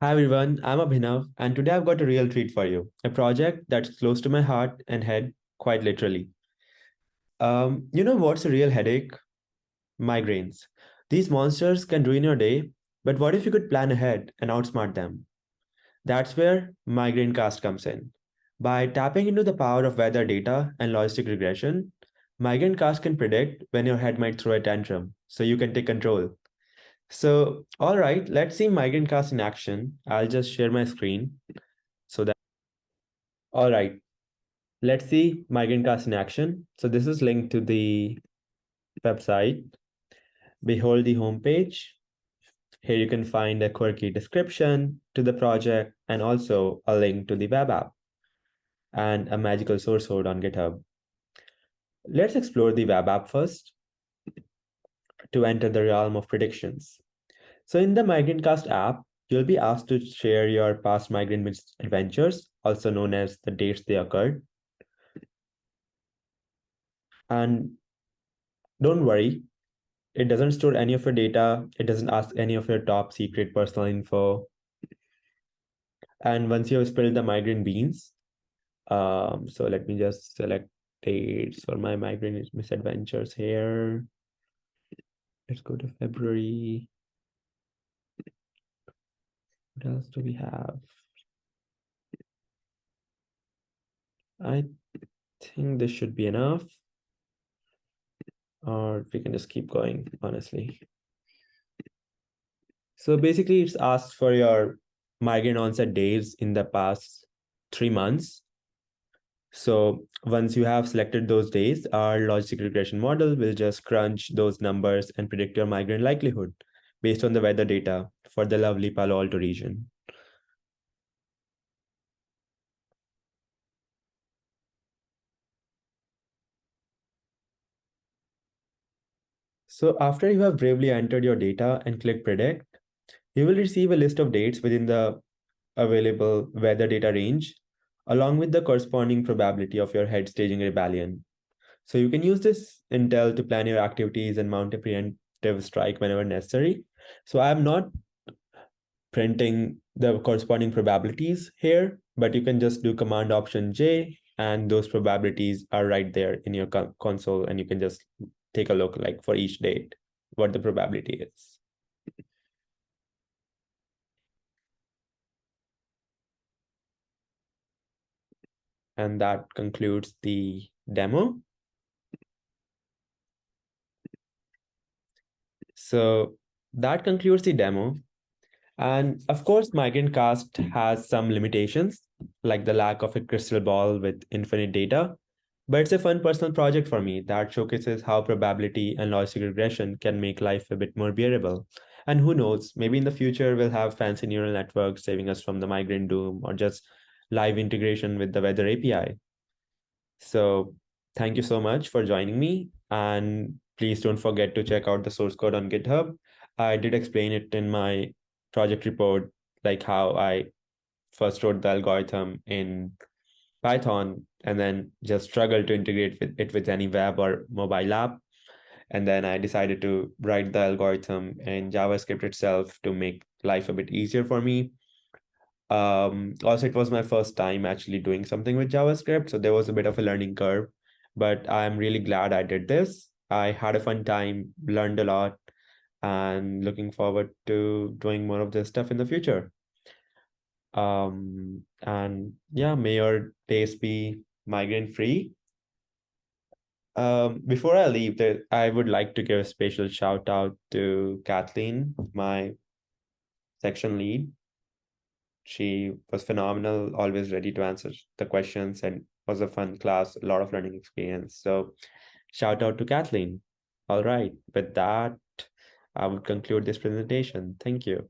Hi everyone, I'm Abhinav, and today I've got a real treat for you. A project that's close to my heart and head, quite literally. You know what's a real headache? Migraines. These monsters can ruin your day, but what if you could plan ahead and outsmart them? That's where Migrainecast comes in. By tapping into the power of weather data and logistic regression, Migrainecast can predict when your head might throw a tantrum, so you can take control. So, all right, let's see Migrainecast in action. I'll just share my screen so that. All right. Let's see Migrainecast in action. So this is linked to the website. Behold the homepage. Here you can find a quirky description to the project and also a link to the web app and a magical source code on GitHub. Let's explore the web app first to enter the realm of predictions. So in the Migrainecast app, you'll be asked to share your past migraine adventures, also known as the dates they occurred. And don't worry, it doesn't store any of your data. It doesn't ask any of your top secret personal info. And once you have spilled the migraine beans, so let me just select dates for my migraine misadventures here. Let's go to February. What else do we have? I think this should be enough. Or we can just keep going, honestly. So basically, it's asked for your migraine onset days in the past 3 months. So once you have selected those days, our logistic regression model will just crunch those numbers and predict your migraine likelihood based on the weather data for the lovely Palo Alto region. So after you have bravely entered your data and click predict, you will receive a list of dates within the available weather data range, along with the corresponding probability of your head staging rebellion. So you can use this intel to plan your activities and mount a preemptive strike whenever necessary. So I'm not printing the corresponding probabilities here, but you can just do Command Option J, and those probabilities are right there in your console, and you can just take a look like for each date, what the probability is. And that concludes the demo. So that concludes the demo. And of course, Migrainecast has some limitations, like the lack of a crystal ball with infinite data. But it's a fun personal project for me that showcases how probability and logistic regression can make life a bit more bearable. And who knows, maybe in the future we'll have fancy neural networks saving us from the migraine doom or just live integration with the weather API. So thank you so much for joining me. And please don't forget to check out the source code on GitHub. I did explain it in my project report, like how I first wrote the algorithm in Python and then just struggled to integrate with any web or mobile app. And then I decided to write the algorithm in JavaScript itself to make life a bit easier for me. Also, it was my first time actually doing something with JavaScript, so there was a bit of a learning curve, but I'm really glad I did this. I had a fun time, learned a lot, and looking forward to doing more of this stuff in the future. And yeah, may your days be migraine free. Before I leave, I would like to give a special shout out to Kathleen, my section lead. She was phenomenal, always ready to answer the questions, and was a fun class, a lot of learning experience. So shout out to Kathleen. All right, with that, I would conclude this presentation. Thank you.